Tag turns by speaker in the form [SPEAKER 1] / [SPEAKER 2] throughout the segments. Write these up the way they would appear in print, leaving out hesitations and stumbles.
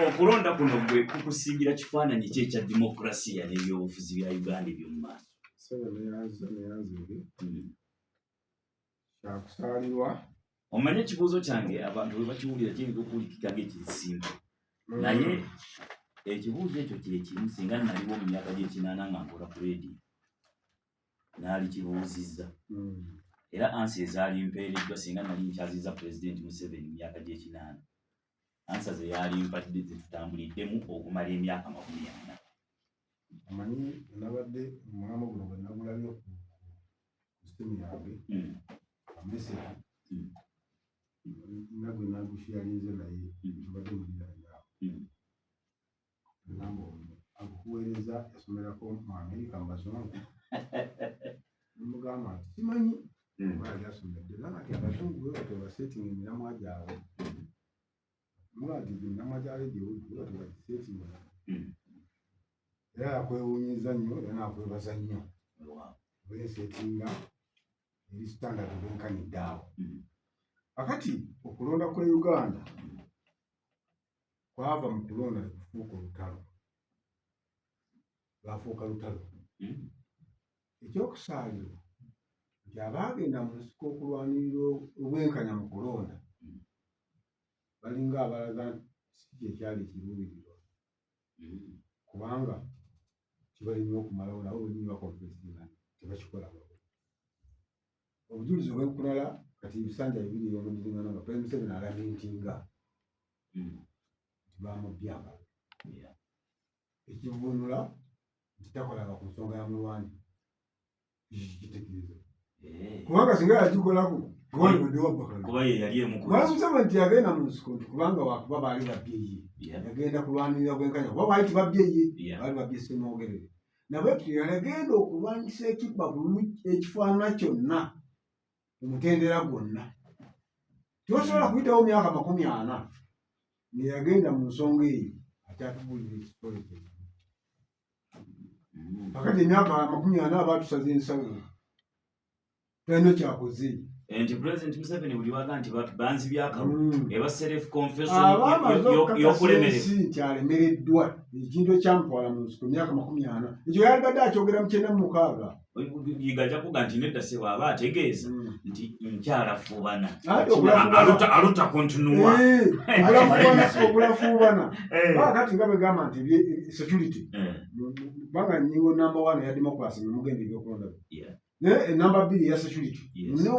[SPEAKER 1] okulonda kuno gwe kukusingira kifaananyi ki ekya demokrasiya n'ebyobufuzi bya Uganda eby'omu maaso?
[SPEAKER 2] Neyanzire kyakusaalirwa.
[SPEAKER 1] Omanye ekibuuzo kyange abantu bwe bakiwulira kiyinza okuwulikika ng'ekirisimba, naye ekibuuzo ekyo kye kimu singa naliwo mu myaka gy'ekinaana nga nkola ku leediyo naali kibuuzizza, era ansi ezaali mpeereddwa singa nali nkyazizza Pulezidenti Museveni mu myaka gy'ekinaana, ansa ze yaali mpadde ze tutambuliddemu okumala emyaka 40.
[SPEAKER 2] Omanyi nabadde omulamu guno bwe nagulabye ku simu yange ameseki nga gwe nagusharinze naye mbadde muliraanyawo namba ono agukuweereza yasomerako mu Amerika mu bazungu nomugamba nti simanyi oba yasomedde naga ti abazungu webatebasetinga emiramwa gyabwe mulati emiramwa gya leediyo webatebagisetinga era yakwewuunyiza nnyo era nakwebaza nnyo beesetinga eri standard benkanidde awo. Akati okulonda kwe Uganda kwava mu kulonda kufuuka olutalo, lwafuuka lutalo. Ekyokusaalirwa nti abaagenda mu nsiko okulwanirira obwenkanya mu kulonda balinga abalaga si kyekyali ekiruubirirwa kubanga kibalina okumalawo nabo bwenyini bakonfesinga tebakikola. Obujulizi obw'enkulala kati ebisanja 2 eby'omudiringana nga Pulezidenti Museveni alamentinga nti bamubyanga ekivunula nti takolaga ku nsonga ya mulwanyi kitegeeza kubanga singa yagikolako
[SPEAKER 1] kuba ye yali
[SPEAKER 2] Museveni nti yagenda mu nsiko nti kubanga wakuba baali babbye ye yagenda kulwanirira bwenkanya kuba baali tibabye ye baali babbye Ssemwogerere nabwe yagenda okulwanyisa ekibba bulu ekifaanana kyonna omutendera gwonna tibasobola kuyitawo myaka 40 ngeyagenda mu nsonga eyo akyatubulira ekitole kye akati emyaka 40 batusaze ensawo talina kyakoze
[SPEAKER 1] nti Pulezidenti Museveni buli waga nti banzi byakalu eba self confession y'okulemererwa
[SPEAKER 2] nti alemereddwa ekintu ekyamutwala mu nsiko emyaka 40 ekyo yalibadde akyogera mu 96
[SPEAKER 1] yigaja kuga nti nedda se bw'aba ategeeza nti nkyalafuubana aluta kontinua
[SPEAKER 2] obulafuubana kati nga begamba nti security kubanga nyingo number 1 ya democracy mugenda ebyokulonda naye number 2 ya security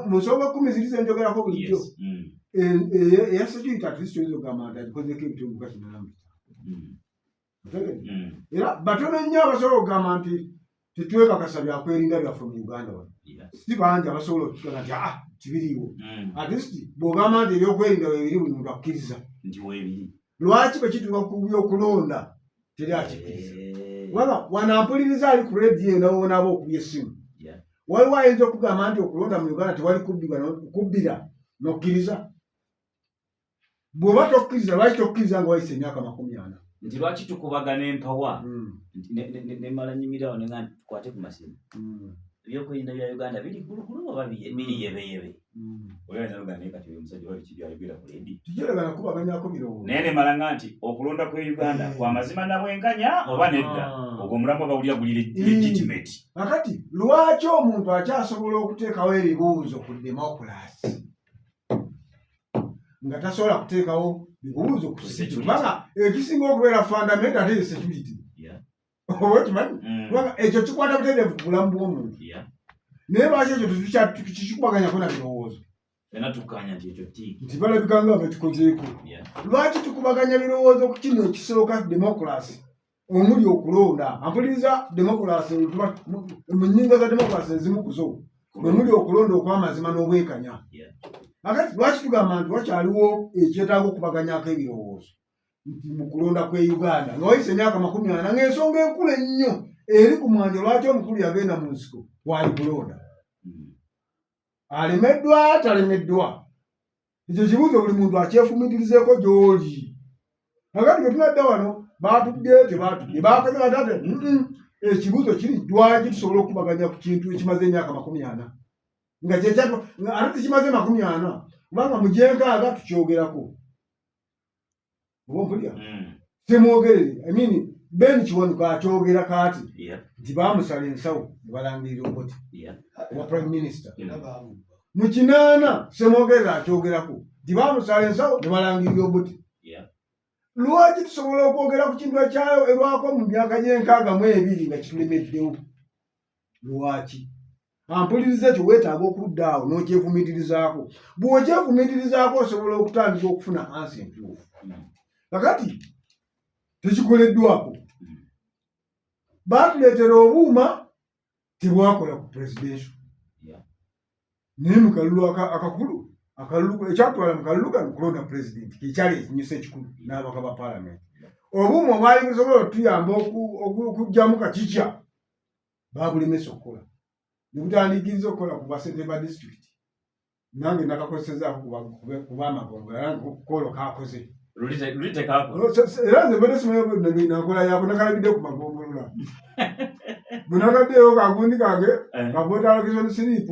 [SPEAKER 2] mu nsonga 10 ziri ze njogerako bulijjo eya security at least oyinza okugamba nti agikozeko ebitundu kakinalamu era batono nnyo abasobola okugamba nti tetwekakasa byakwerinda byaffe mu Uganda wano si bangi abasobola okukikola nti kibiriiwo at least bw'ogamba nti ebyokwerinda webiri buli muntu akkiriza
[SPEAKER 1] nti webiri
[SPEAKER 2] lwaki bwe kituuka ku byokulonda teri akikkiriza waba wanampuliriza ali ku leediyo nawonaaba okubya essimu waliwo ayinza okugamba nti okulonda mu Uganda tewali kubbira nokkiriza bw'oba tokkiriza lwaki tokkiriza nga wayise emyaka 40
[SPEAKER 1] nti lwaki tukubagana empawa nemala nyimirawo nenga tukwate ku masimu ebyokwerinda bya Uganda biri kulukulu oba biri yebeyebe oyinza lugana naye kati omusajja wali kibyayogera ku leediyo
[SPEAKER 2] tugeragana kubaganyako birowoozo
[SPEAKER 1] naye nemala nga nti okulonda kwe Uganda kwa mazima na bwenkanya oba nedda ogwo omulamu bawulira guli legitimate.
[SPEAKER 2] Akati lwaki omuntu akyasobola okuteekawo ebibuuzo ku democracy nga tasobola kuteekawo bibuuzo ku security kubanga ekisinga okubeera fundamental ate security okimanyi kubanga ekyo kikwata buteerevu ku bulamu bw'omuntu naye lwaki ekyo tukikubaganyako na birowoozo nti balabika nga betukozeeko lwaki tukubaganya birowoozo ku kino ekisooka democracy omuli okulonda ampuliriza democracy mu nnyingo za democracy ezimu ku zo omuli okulonda okw'amazima n'obwekanya akati lwaki tugamba nti wakyaliwo ekyetaaga okubaganyako ebirowoozo nti mu kulonda kwe Uganda nga wayise emyaka 40 ng'ensonga enkulu ennyo eri ku mwanja lwaki omukulu yagenda mu nsiko wali kulonda alemeddwa talemeddwa ekyo kibuuzo buli muntu akyefumitirizeeko gy'oli akati bwe tunadda wano baatudde tebaatudde bakoze batate ekibuuzo kiri lwaki tusobola okubaganya ku kintu ekimaze emyaka 40 nga kyekyato ate tekimaze 40 kubanga mu gyenkaaga tukyogerako oba mpulya semwogerere I mean Ben Kiwanuka akyogera kaati nti baamusala ensawo ne balangirira Obote wa prime minister mu kinaana semwogerere akyogerako nti baamusala ensawo ne balangirira Obote lwaki tusobola okwogera ku kintu ekyayo erwako mu myaka gye6 nga kitulemeddewo lwaki ampuliriza ekyo weetaaga okuddaawo n'okyefumiitirizaako bw'okyefumiitirizaako osobola okutandika okufuna ansi entuufu kakati tekikoleddwako baatuleetera obuuma tebwakola ku presidential naye mu kalulu akakulu ekyatwala mu kalulu kano kulonda president kekyali ekinyusa ekikulu n'abaka ba parliament obuuma obwali busobola otuyamba okugjamu kakikya babulemesa okukola nebutandikiriza okukola ku basente ba district nange nakakosezaako kuba amagongo kolo kakoze era nze mbadde simanyi nakola yako nakalabidde ku magombolola bwe nakaddeyo kagundi kange kavoota allocation slip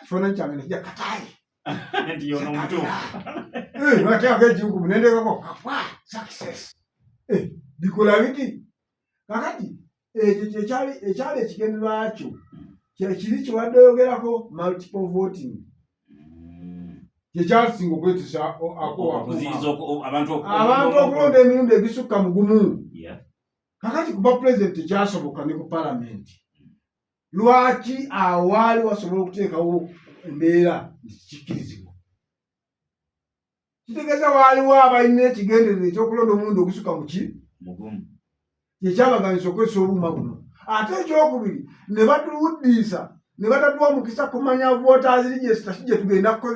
[SPEAKER 2] kifaananyi kyange nekija katayi nateekako ekinkumu nendeekako kapwa success bikola biti kakati ekyo ekyali ekigendererwa kyo kyekiri kiwadde oyogerako multiple voting kyekyasinga okwetisa abantu okulonda emirundi egisukka mu gumu kakati kuba president tekyasoboka ne ku palamenti lwaki awaali wasobola okuteekawo embeera kikkirizibwa kitegeeza waaliwo abalina ekigendererwa ekyokulonda omulundi ogusukka mu kyekyabaganyisa okwesa obuuma buno ate ekyokubiri ne batuwuddiisa ne batatuwa mukisa kumanya voters register gye tugenda kukola